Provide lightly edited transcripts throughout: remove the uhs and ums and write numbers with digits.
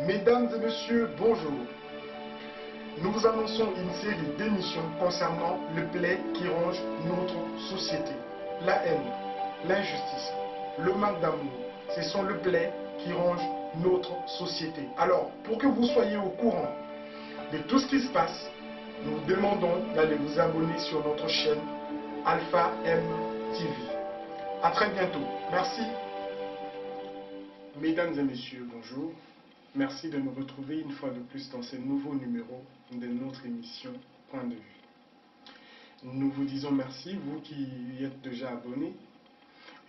Mesdames et messieurs, bonjour. Nous vous annonçons une série d'émissions concernant le plaid qui ronge notre société. La haine, l'injustice, le manque d'amour, ce sont le plaid qui ronge notre société. Alors, pour que vous soyez au courant de tout ce qui se passe, nous vous demandons d'aller vous abonner sur notre chaîne Alpha M TV. A très bientôt. Merci. Mesdames et messieurs, bonjour. Merci de nous retrouver une fois de plus dans ce nouveau numéro de notre émission Point de vue. Nous vous disons merci, vous qui y êtes déjà abonnés.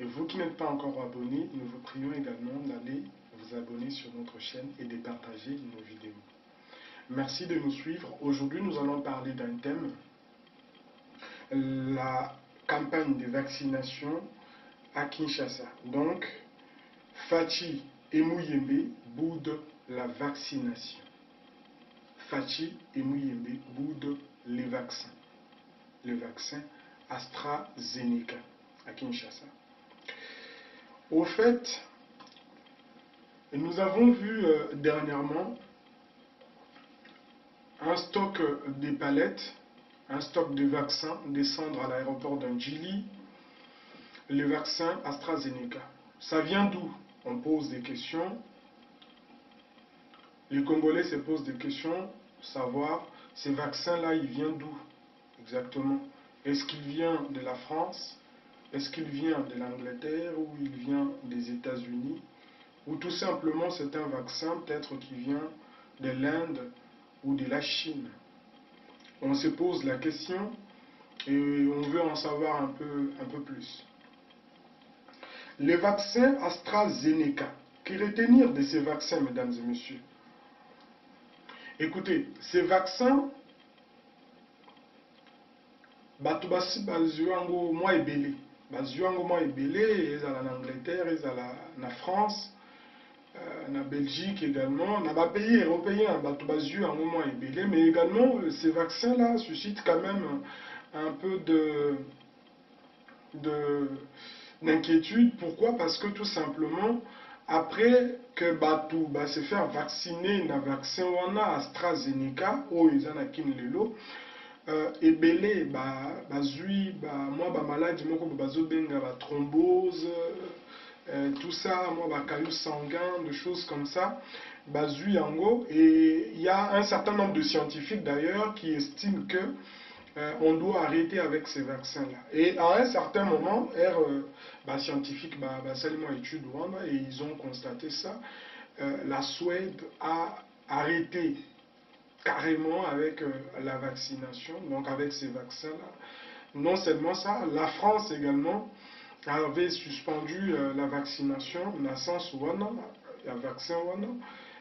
Et vous qui n'êtes pas encore abonnés, nous vous prions également d'aller vous abonner sur notre chaîne et de partager nos vidéos. Merci de nous suivre. Aujourd'hui, nous allons parler d'un thème, la campagne de vaccination à Kinshasa. Donc, Faci et Muyembe boudent la vaccination. Faci et Muyembe boudent les vaccins. Le vaccin AstraZeneca à Kinshasa. Au fait, nous avons vu dernièrement un stock de palettes, un stock de vaccins descendre à l'aéroport d'Andjili, le vaccin AstraZeneca. Ça vient d'où? On pose des questions. Les Congolais se posent des questions, savoir ces vaccins-là, ils viennent d'où exactement? Est-ce qu'il vient de la France? Est-ce qu'il vient de l'Angleterre? Ou il vient des États-Unis? Ou tout simplement c'est un vaccin peut-être qui vient de l'Inde ou de la Chine? On se pose la question et on veut en savoir un peu plus. Les vaccins AstraZeneca, que retenir de ces vaccins, mesdames et messieurs? Écoutez, ces vaccins, bato basi bazwi yango mwa ebele. Bazwi yango mwa ebele, ezala en Angleterre, ezala en France, en Belgique également, dans les pays européens, bato bazwi yango mwa ebele, mais également ces vaccins-là suscitent quand même un peu d'inquiétude. Pourquoi? Parce que tout simplement, après que Batou se faire vacciner na vaccin wana AstraZeneca, ou ils en a kinlelo, ebele bazui moi maladie moko bazobenga ba thrombose, tout ça, moi caillots sanguins, des choses comme ça, bazui yango. Et il y a un certain nombre de scientifiques d'ailleurs qui estiment que on doit arrêter avec ces vaccins-là. Et à un certain moment, scientifique, seulement étude et ils ont constaté ça. La Suède a arrêté carrément avec la vaccination, donc avec ces vaccins-là. Non seulement ça, la France également avait suspendu la vaccination, la vaccin Wana.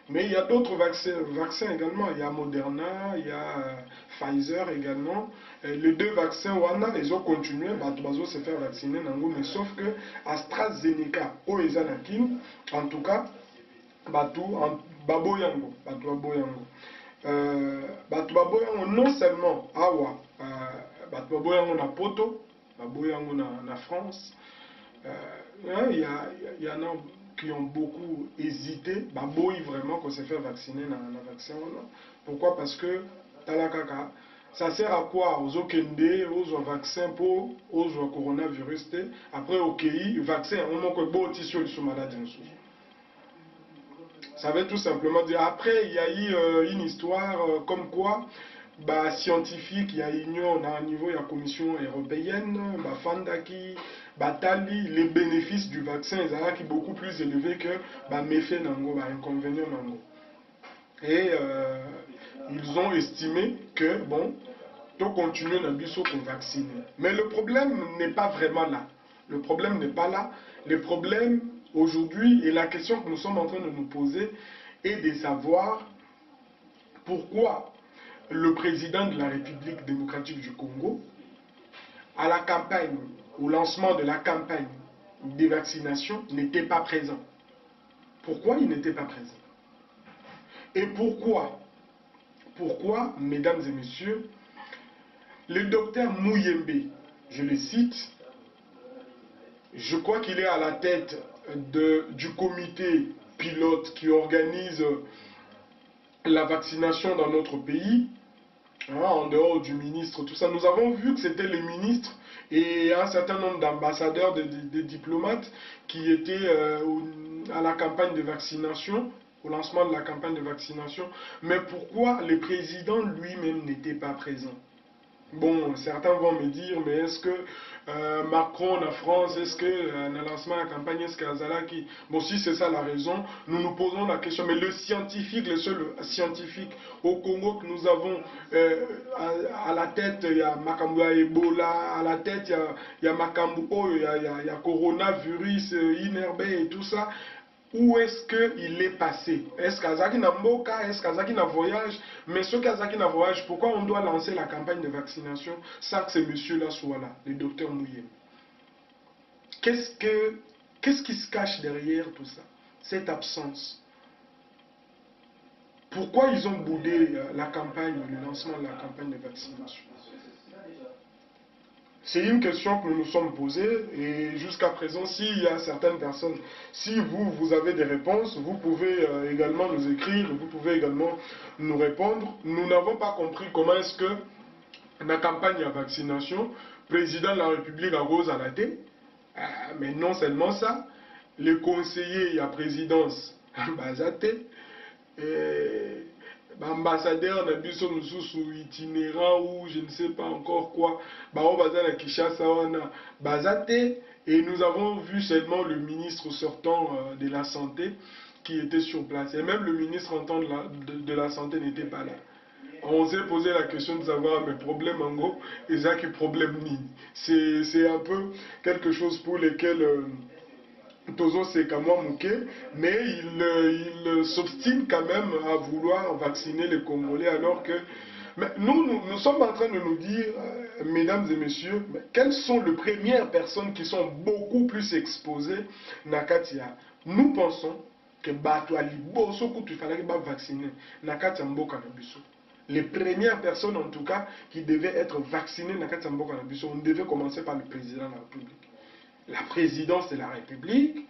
Mais il y a d'autres vaccins également. Il y a Moderna, il y a Pfizer également. Les deux vaccins Wana, ils ont continué, ils se faire vacciner, mais sauf que AstraZeneca, en tout cas, baboyango. Non seulement awa, baboyango na poto, baboyango na France. Il y en a qui ont beaucoup hésité, baboyi vraiment qu'on se fait vacciner dans le vaccin. Pourquoi? Parce que talakaka, ça sert à quoi? Aux okende, aux vaccins pour aux coronavirus. Après au pays, vaccin, on manque beau tissu de maladie. Ça veut tout simplement dire, après il y a eu une histoire comme quoi scientifique, il y a union à niveau de la Commission européenne, Fandaki, Batali, les bénéfices du vaccin sont beaucoup plus élevés que méfaits nango, inconvénients nango. Et ils ont estimé que bon, tout continuer à biso pour vacciner. Mais le problème n'est pas vraiment là. Le problème n'est pas là. Le problème aujourd'hui, et la question que nous sommes en train de nous poser, est de savoir pourquoi le président de la République démocratique du Congo, à la campagne, au lancement de la campagne des vaccinations, n'était pas présent. Pourquoi il n'était pas présent? Et pourquoi, mesdames et messieurs, le docteur Muyembe, je le cite, je crois qu'il est à la tête du comité pilote qui organise la vaccination dans notre pays, hein, en dehors du ministre, tout ça. Nous avons vu que c'était les ministres et un certain nombre d'ambassadeurs, de diplomates qui étaient à la campagne de vaccination, au lancement de la campagne de vaccination. Mais pourquoi le président lui-même n'était pas présent? Bon, certains vont me dire, mais est-ce que Macron en France, est-ce que le lancement de la campagne, est-ce qu'Azalaki... Bon, si c'est ça la raison, nous nous posons la question, mais le scientifique, le seul scientifique au Congo que nous avons à la tête, il y a Makambu Ebola, à la tête, il y a Makambu, il y a coronavirus, Inerbe et tout ça. Où est-ce qu'il est passé? Est-ce qu'Azaki n'a Mboka? Est-ce qu'Azaki n'a voyage? Mais ce qu'Azaki n'a voyage, pourquoi on doit lancer la campagne de vaccination sans que ces messieurs-là soient là, les docteurs Mouillé? Qu'est-ce qui se cache derrière tout ça? Cette absence. Pourquoi ils ont boudé la campagne, le lancement de la campagne de vaccination? C'est une question que nous nous sommes posées et jusqu'à présent, s'il y a certaines personnes, si vous avez des réponses, vous pouvez également nous écrire, vous pouvez également nous répondre. Nous n'avons pas compris comment est-ce que la campagne de vaccination, président de la République a rose à la tête, mais non seulement ça, les conseillers à présidence, Bazate, ambassadeur na biso mususu itinérant ou je ne sais pas encore quoi, bao baza na Kinshasa wana bazate, et nous avons vu seulement le ministre sortant de la santé qui était sur place, et même le ministre sortant de la santé n'était pas là. On s'est posé la question de savoir, mais problème en gros, et ça qui problème ni. C'est un peu quelque chose pour lequel Tozo c'est comme moi mouquet, mais il s'obstine quand même à vouloir vacciner les Congolais alors que... Mais nous sommes en train de nous dire, mesdames et messieurs, mais quelles sont les premières personnes qui sont beaucoup plus exposées Nakatia? Nous pensons que Batouali, Bosoku, il fallait vacciner Nakatia Mboka Nabiso. Les premières personnes en tout cas qui devaient être vaccinées Nakatia Mboka Nabiso, on devait commencer par le président de la République. La présidence de la République,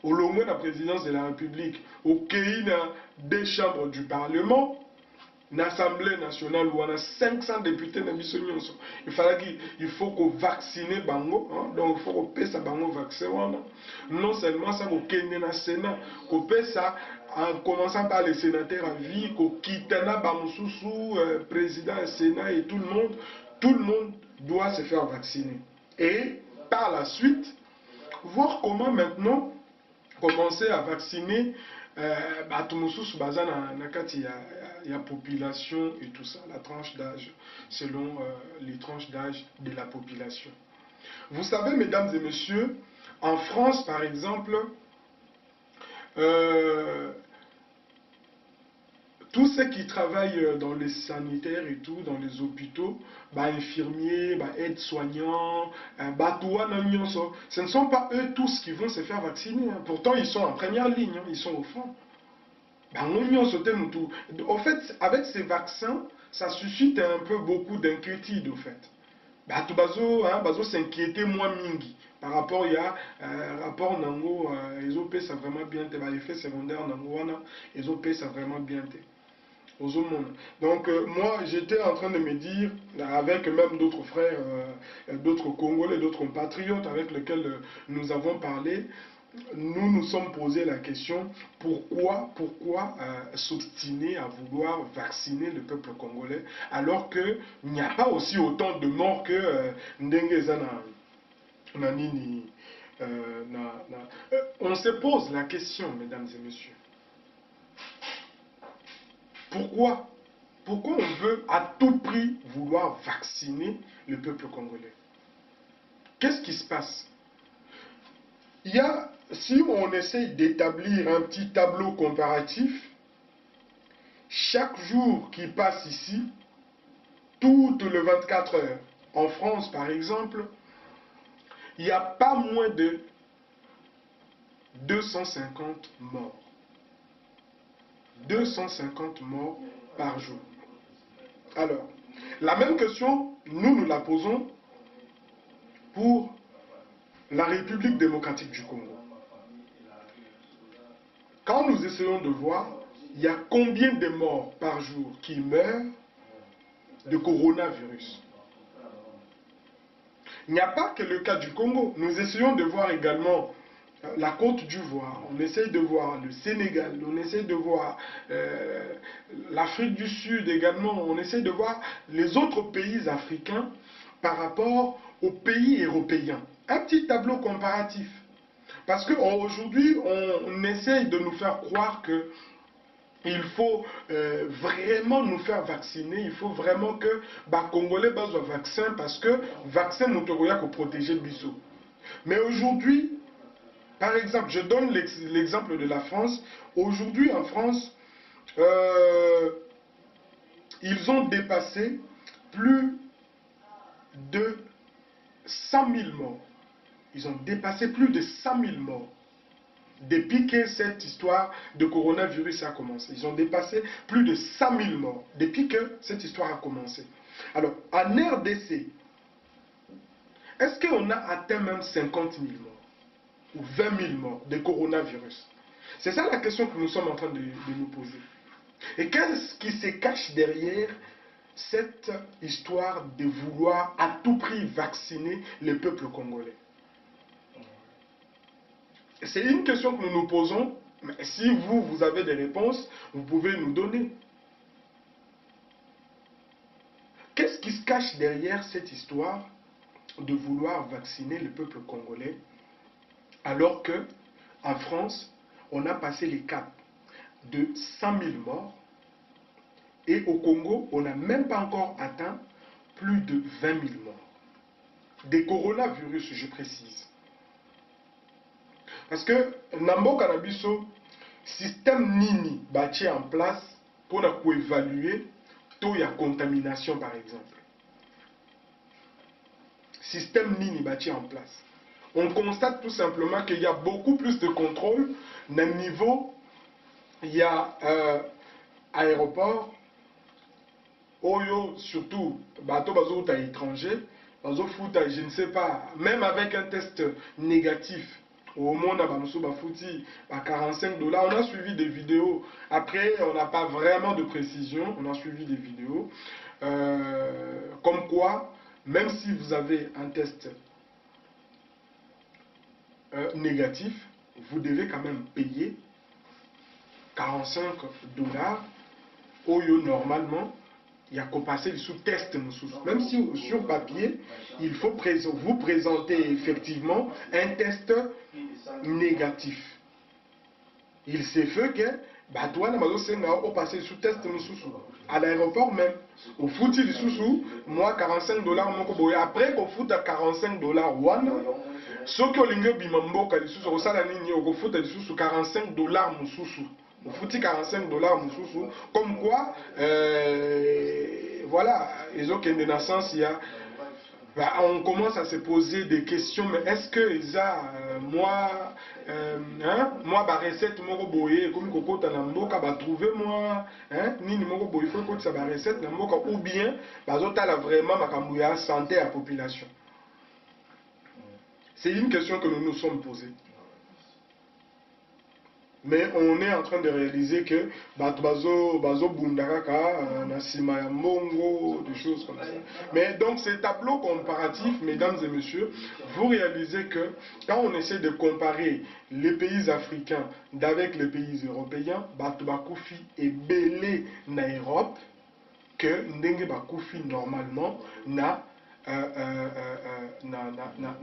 au long de la présidence de la République, au pays des chambres du Parlement, l'Assemblée nationale où on a 500 députés, il faut qu'on vaccine Bango, hein, donc il faut qu'on paie ça Bango vaccin. Non seulement ça, qu'on ait le Sénat, qu'on paie ça en commençant par les sénateurs à vie, qu'on quitte Bamoussou, président du Sénat et tout le monde doit se faire vacciner. Et par la suite, voir comment maintenant commencer à vacciner la population et tout ça, la tranche d'âge, selon les tranches d'âge de la population. Vous savez, mesdames et messieurs, en France, par exemple, tous ceux qui travaillent dans les sanitaires et tout, dans les hôpitaux, infirmiers, aides-soignants, ce ne sont pas eux tous qui vont se faire vacciner. Hein. Pourtant, ils sont en première ligne, hein, ils sont au front. Au fait, avec ces vaccins, ça suscite un peu beaucoup d'inquiétude, au fait. Bazo s'inquiétait moins mingi. Par rapport, il y a rapport Nango, les OP, ça vraiment bien, les effets secondaires Nango, les OP, ça vraiment bien. Donc moi j'étais en train de me dire, avec même d'autres frères, d'autres Congolais, d'autres compatriotes avec lesquels nous avons parlé, nous nous sommes posé la question, pourquoi s'obstiner à vouloir vacciner le peuple congolais alors qu'il n'y a pas aussi autant de morts que Ndengezana Nanini. On se pose la question, mesdames et messieurs. Pourquoi on veut à tout prix vouloir vacciner le peuple congolais? Qu'est-ce qui se passe? Si on essaie d'établir un petit tableau comparatif, chaque jour qui passe ici, toutes les 24 heures, en France par exemple, il n'y a pas moins de 250 morts. 250 morts par jour. Alors, la même question, nous la posons pour la République démocratique du Congo. Quand nous essayons de voir, il y a combien de morts par jour qui meurent de coronavirus? Il n'y a pas que le cas du Congo. Nous essayons de voir également la Côte d'Ivoire, on essaye de voir le Sénégal, on essaye de voir l'Afrique du Sud également, on essaye de voir les autres pays africains par rapport aux pays européens. Un petit tableau comparatif. Parce qu'aujourd'hui, on essaye de nous faire croire que il faut vraiment nous faire vacciner, il faut vraiment que les Congolais soient vaccinés parce que le vaccin nous pour protéger Bissot. Mais aujourd'hui, par exemple, je donne l'exemple de la France. Aujourd'hui, en France, ils ont dépassé plus de 100 000 morts. Ils ont dépassé plus de 100 000 morts. Depuis que cette histoire de coronavirus a commencé. Ils ont dépassé plus de 100 000 morts. Depuis que cette histoire a commencé. Alors, en RDC, est-ce qu'on a atteint même 50 000 morts? Ou 20 000 morts de coronavirus? C'est ça la question que nous sommes en train de nous poser. Et qu'est-ce qui se cache derrière cette histoire de vouloir à tout prix vacciner le peuple congolais? C'est une question que nous nous posons, mais si vous avez des réponses, vous pouvez nous donner. Qu'est-ce qui se cache derrière cette histoire de vouloir vacciner le peuple congolais, alors que en France, on a passé les caps de 100 000 morts, et au Congo, on n'a même pas encore atteint plus de 20 000 morts. Des coronavirus, je précise. Parce que Nambo Canabiso, système Nini bâti en place pour évaluer taux de contamination, par exemple. Système Nini bâti en place. On constate tout simplement qu'il y a beaucoup plus de contrôle d'un niveau. Il y a aéroport, Oyo, surtout, bateau bazo à étranger, bazo foot, je ne sais pas, même avec un test négatif. Au monde, à 45 $. On a suivi des vidéos. Après, on n'a pas vraiment de précision. On a suivi des vidéos. Comme quoi, même si vous avez un test négatif, vous devez quand même payer 45 $. Oyo, normalement, il y a qu'au passer sous test. Même si sur papier, il faut vous présenter effectivement un test négatif. Il s'est fait que au passé sous test à l'aéroport même au foot il sous moi 45 $. Après qu'on fout à 45 $, ce que l'ingé bimamboka au salanini au foot sous 45 $. Au foot 45 $. Comme quoi voilà, ils ont qu'une naissance, il y a on commence à se poser des questions, mais est-ce que moi, ma recette, mon boye, comme Coco Tanamboka, va trouver moi, ni mon boye, il faut que ça va recette, ou bien, bazota vraiment ma santé à la population. C'est une question que nous nous sommes posées. Mais on est en train de réaliser que bazo bundaraka, nasima ya mongo, des choses comme ça. Mais donc ces tableaux comparatifs, mesdames et messieurs, vous réalisez que quand on essaie de comparer les pays africains avec les pays européens, bakoufi est belé na Europe que ndenge bakoufi normalement na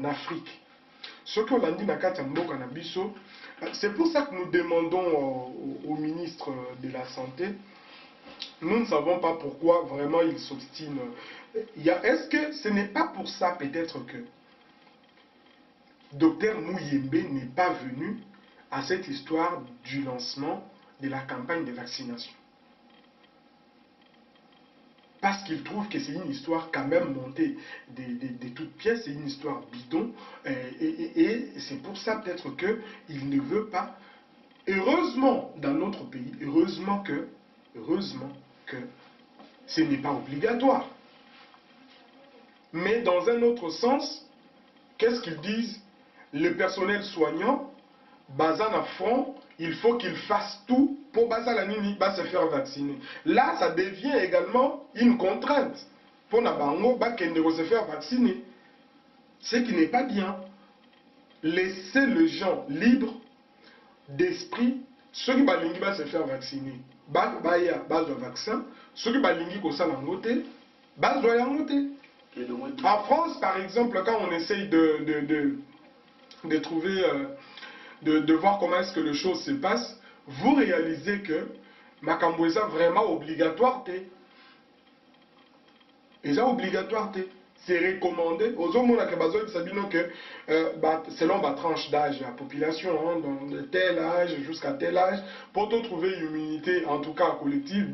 Afrique. Ce que l'on dit na kati mboka na biso. C'est pour ça que nous demandons au ministre de la Santé, nous ne savons pas pourquoi vraiment il s'obstine. Est-ce que ce n'est pas pour ça peut-être que Dr Mouyembe n'est pas venu à cette histoire du lancement de la campagne de vaccination? Parce qu'il trouve que c'est une histoire quand même montée de toutes pièces, c'est une histoire bidon, et c'est pour ça peut-être qu'il ne veut pas. Heureusement, dans notre pays, heureusement que ce n'est pas obligatoire. Mais dans un autre sens, qu'est-ce qu'ils disent? Le personnel soignant, basé à front, il faut qu'il fasse tout pour se faire vacciner. Là, ça devient également une contrainte pour Nabango se faire vacciner. Ce qui n'est pas bien. Laissez les gens libres d'esprit. Ceux qui vont se faire vacciner, il y a un vaccin. Ceux qui vont se en France, par exemple, quand on essaye de trouver, de voir comment est-ce que les choses se passent, vous réalisez que Makambo est vraiment obligatoire. C'est obligatoire. C'est recommandé. Selon la tranche d'âge, la population, hein, de tel âge jusqu'à tel âge, pour trouver une immunité, en tout cas collective,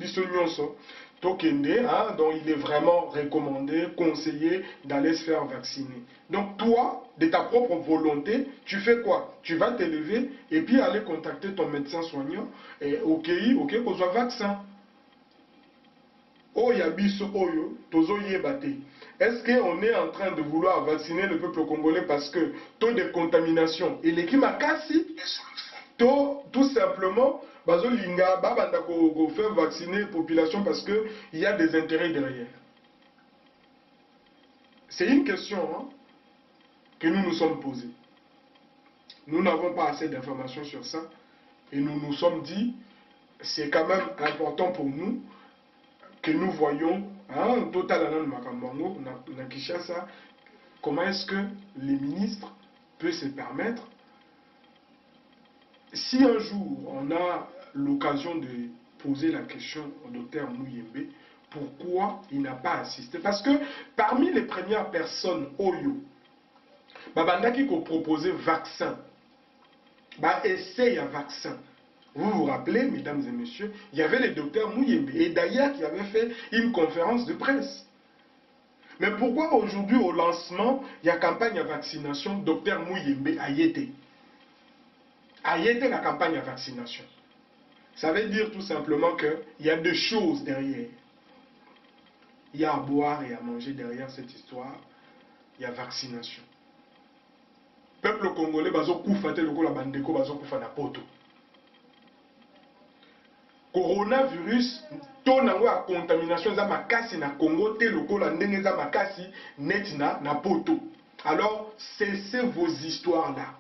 donc il est vraiment recommandé, conseillé d'aller se faire vacciner. Donc toi, de ta propre volonté, tu fais quoi? Tu vas t'élever et puis aller contacter ton médecin soignant et ok, qu'on soit vaccin. Est-ce qu'on est en train de vouloir vacciner le peuple congolais parce que taux de contamination et l'équipe a cassé? Tout simplement, bazolinga babanda ko faire vacciner la population parce que il y a des intérêts derrière. C'est une question hein, que nous nous sommes posés. Nous n'avons pas assez d'informations sur ça et nous nous sommes dit c'est quand même important pour nous que nous voyons hein, comment est-ce que les ministres peuvent se permettre. Si un jour on a l'occasion de poser la question au docteur Mouyembe, pourquoi il n'a pas assisté? Parce que parmi les premières personnes, Oyo, Babandaki qui proposé vaccin, essai à vaccin. Vous vous rappelez, mesdames et messieurs, il y avait le docteur Mouyembe, et d'ailleurs qui avait fait une conférence de presse. Mais pourquoi aujourd'hui, au lancement, il y a campagne à vaccination, docteur Mouyembe a été? A été la campagne à vaccination. Ça veut dire tout simplement qu'il y a deux choses derrière. Il y a à boire et à manger derrière cette histoire. Il y a vaccination. Peuple congolais, bazo koufate lokola bandeko bazo koufa na poto. Coronavirus, to nango ya contamination za makasi na Congo te lokola ndenge za makasi netina na poto. Alors, cessez vos histoires là.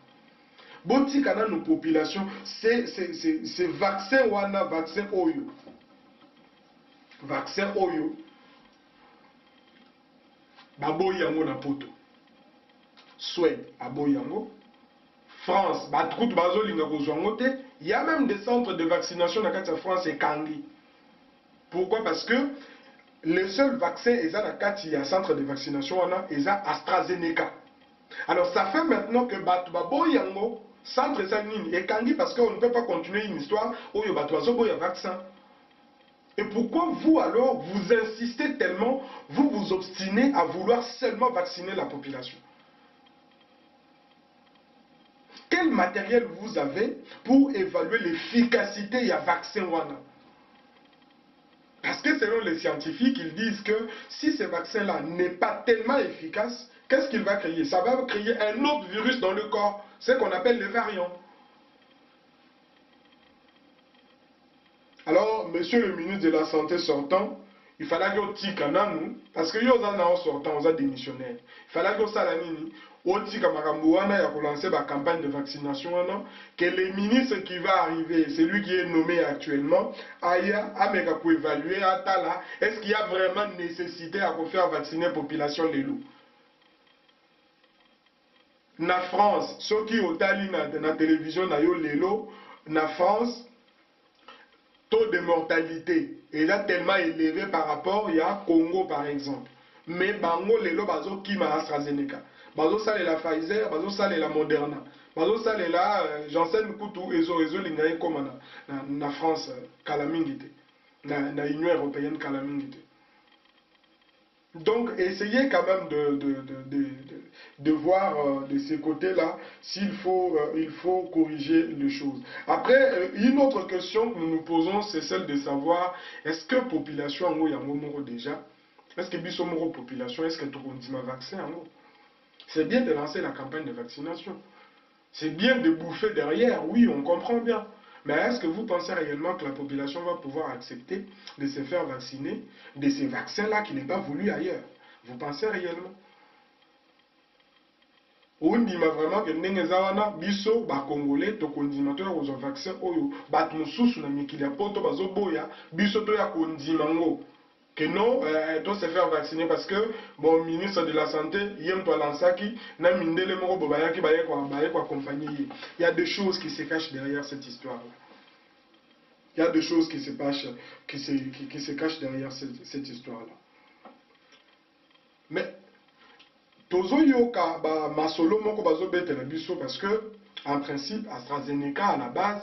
Botikana nos populations, c'est vaccin wana, vaccin oyo. Vaccin oyo. Baboy yango na poto. Suède, aboy yango. France, batrout bazolinga kozwango te. Il y a même des centres de vaccination dans la France et Kangi. Pourquoi? Parce que le seul vaccin est dans le centre de vaccination est AstraZeneca. Alors ça fait maintenant que Baboy yango centre sanguin et Kangi parce qu'on ne peut pas continuer une histoire où il y a un vaccin. Et pourquoi vous alors, vous insistez tellement, vous vous obstinez à vouloir seulement vacciner la population? Quel matériel vous avez pour évaluer l'efficacité du vaccin wana? Parce que selon les scientifiques, ils disent que si ce vaccin-là n'est pas tellement efficace, qu'est-ce qu'il va créer? Ça va créer un autre virus dans le corps, ce qu'on appelle les variants. Alors, monsieur le ministre de la Santé sortant, il fallait que tika nanu, parce que yo en sortant, on a démissionnaire. Il fallait que ça la nini, otika makambuana ya lancer la campagne de vaccination que le ministre qui va arriver, c'est lui qui est nommé actuellement, aya ameka pour évaluer atala, est-ce qu'il y a vraiment nécessité à faire vacciner la population les loups? Na France, ceux qui ont tali na télévision na yo lelo, na France, taux de mortalité est là tellement élevé par rapport à Congo par exemple. Mais bango lelo bazo kima AstraZeneca. Bazo sale la Pfizer, bazo sale la Moderna. Bazo sale la Janssen Kutu ezo lingaye comme na France kalamingite. Na Union européenne kalamingite. Donc, essayez quand même de voir de ces côtés-là s'il faut, il faut corriger les choses. Après, une autre question que nous nous posons, c'est celle de savoir, est-ce que la population en Yango déjà, est-ce que la population, est-ce que tout le monde dit vaccin en gros? C'est bien de lancer la campagne de vaccination. C'est bien de bouffer derrière, oui, on comprend bien. Mais est-ce que vous pensez réellement que la population va pouvoir accepter de se faire vacciner de ces vaccins-là qui n'est pas voulu ailleurs? Vous pensez réellement? Ondima vraiment que ndenge eza wana biso bakongole tokondima toya kozwa vaccin oyo bato mosusu na mikili ya poto bazoboya biso toya kondima ngo que non doit se faire vacciner parce que bon ministre de la santé yem to lansaki na mindele moko bo bayaki baye ko accompagner. Il y a des choses qui se cachent derrière cette histoire là. Il y a des choses qui se cachent derrière cette histoire là. Mais tozoyoka ba masolo moko bazobetela biso parce que en principe AstraZeneca à la base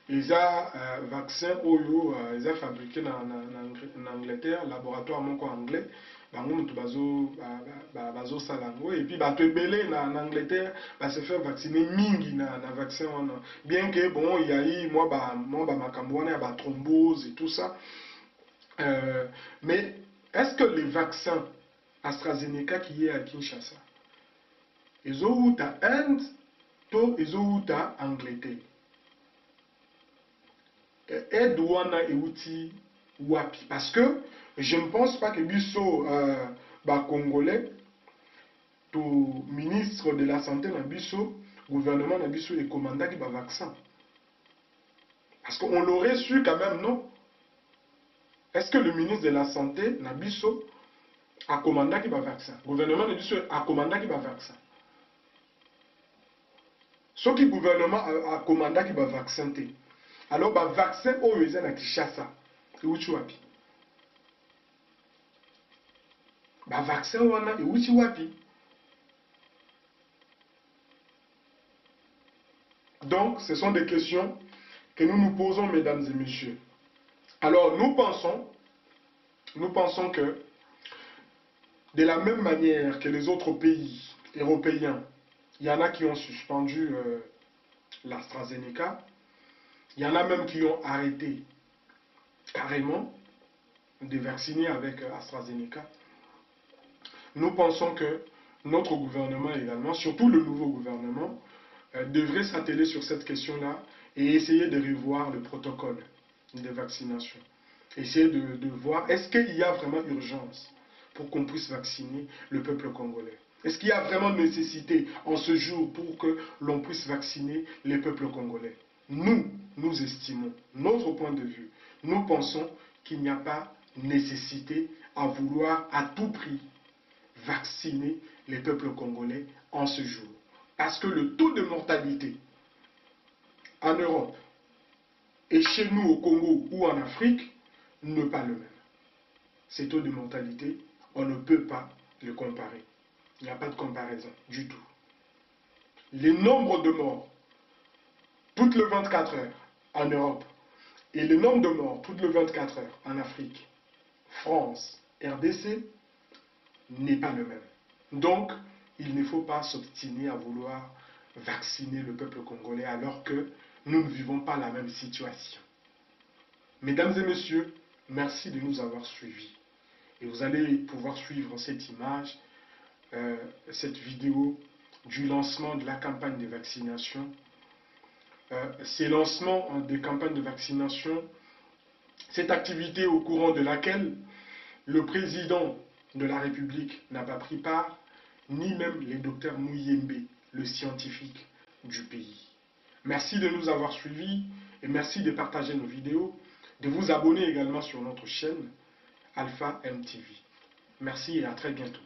ils ont vaccin oyo ils ont fabriqué en Angleterre laboratoire moko anglais bango mutu bazo salango et puis bato ebele en Angleterre va se faire vacciner mingi na vaccin wana bien que bon il y a eu moi ba makambo wana ya ba thrombose et tout ça mais est-ce que les vaccins AstraZeneca qui est à Kinshasa ils ont eu à Inde to ils ont eu à Angleterre aide wana euti wapi parce que je ne pense pas que biso congolais tout ministre de la santé na biso gouvernement na biso et commandant qui ba vaccin parce qu'on l'aurait su quand même non. Est-ce que le ministre de la santé na biso a commandé qui va vaccin? Gouvernement na biso a commandé qui va vaccin. Ce qui gouvernement a commandé qui va vaccin te. Alors ba vaccin oyo eza na Kinshasa euti wapi? Ba vaccin wana euti wapi? Donc ce sont des questions que nous nous posons, mesdames et messieurs. Alors nous pensons que de la même manière que les autres pays européens, il y en a qui ont suspendu l'AstraZeneca, il y en a même qui ont arrêté carrément de vacciner avec AstraZeneca. Nous pensons que notre gouvernement également, surtout le nouveau gouvernement, devrait s'atteler sur cette question-là et essayer de revoir le protocole de vaccination. Essayer de voir, est-ce qu'il y a vraiment urgence pour qu'on puisse vacciner le peuple congolais? Est-ce qu'il y a vraiment nécessité en ce jour pour que l'on puisse vacciner les peuples congolais? Nous estimons, notre point de vue, nous pensons qu'il n'y a pas nécessité à vouloir à tout prix vacciner les peuples congolais en ce jour. Parce que le taux de mortalité en Europe et chez nous au Congo ou en Afrique n'est pas le même. Ces taux de mortalité, on ne peut pas le comparer. Il n'y a pas de comparaison du tout. Les nombres de morts toutes les 24 heures en Europe et le nombre de morts toutes les 24 heures en Afrique, France, RDC, n'est pas le même. Donc, il ne faut pas s'obstiner à vouloir vacciner le peuple congolais alors que nous ne vivons pas la même situation. Mesdames et messieurs, merci de nous avoir suivis. Et vous allez pouvoir suivre cette image, cette vidéo du lancement de la campagne de vaccination. Ces lancements des campagnes de vaccination, cette activité au courant de laquelle le président de la République n'a pas pris part, ni même le docteur Mouyembe, le scientifique du pays. Merci de nous avoir suivis et merci de partager nos vidéos, de vous abonner également sur notre chaîne Alpha MTV. Merci et à très bientôt.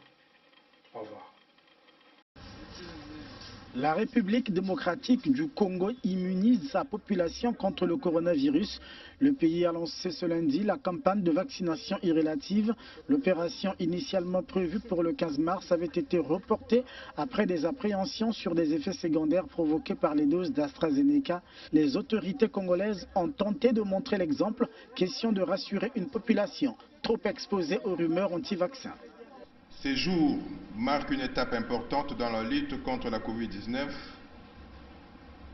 Au revoir. La République démocratique du Congo immunise sa population contre le coronavirus. Le pays a lancé ce lundi la campagne de vaccination irrélative. L'opération initialement prévue pour le 15 mars avait été reportée après des appréhensions sur des effets secondaires provoqués par les doses d'AstraZeneca. Les autorités congolaises ont tenté de montrer l'exemple, question de rassurer une population trop exposée aux rumeurs anti-vaccins. Ces jours marquent une étape importante dans la lutte contre la Covid-19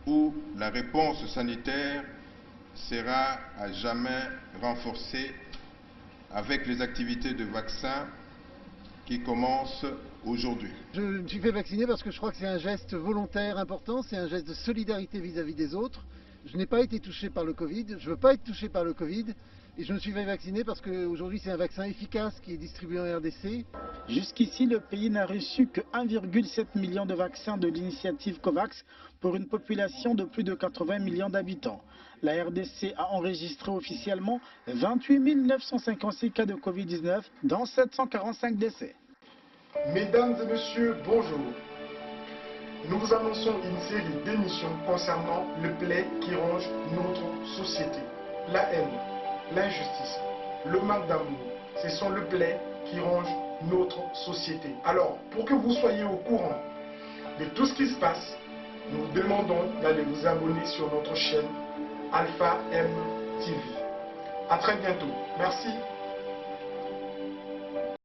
où la réponse sanitaire sera à jamais renforcée avec les activités de vaccin qui commencent aujourd'hui. Je me suis fait vacciner parce que je crois que c'est un geste volontaire important, c'est un geste de solidarité vis-à-vis des autres. Je n'ai pas été touché par le Covid, je ne veux pas être touché par le Covid et je me suis fait vacciner parce qu'aujourd'hui c'est un vaccin efficace qui est distribué en RDC. Jusqu'ici, le pays n'a reçu que 1,7 million de vaccins de l'initiative COVAX pour une population de plus de 80 millions d'habitants. La RDC a enregistré officiellement 28 956 cas de Covid-19, dont 745 décès. Mesdames et messieurs, bonjour. Nous vous annonçons une série d'émissions concernant le plaid qui ronge notre société. La haine, l'injustice, le manque d'amour, ce sont le plaid qui ronge notre société. Alors, pour que vous soyez au courant de tout ce qui se passe, nous vous demandons d'aller vous abonner sur notre chaîne Alpha M TV. À très bientôt. Merci.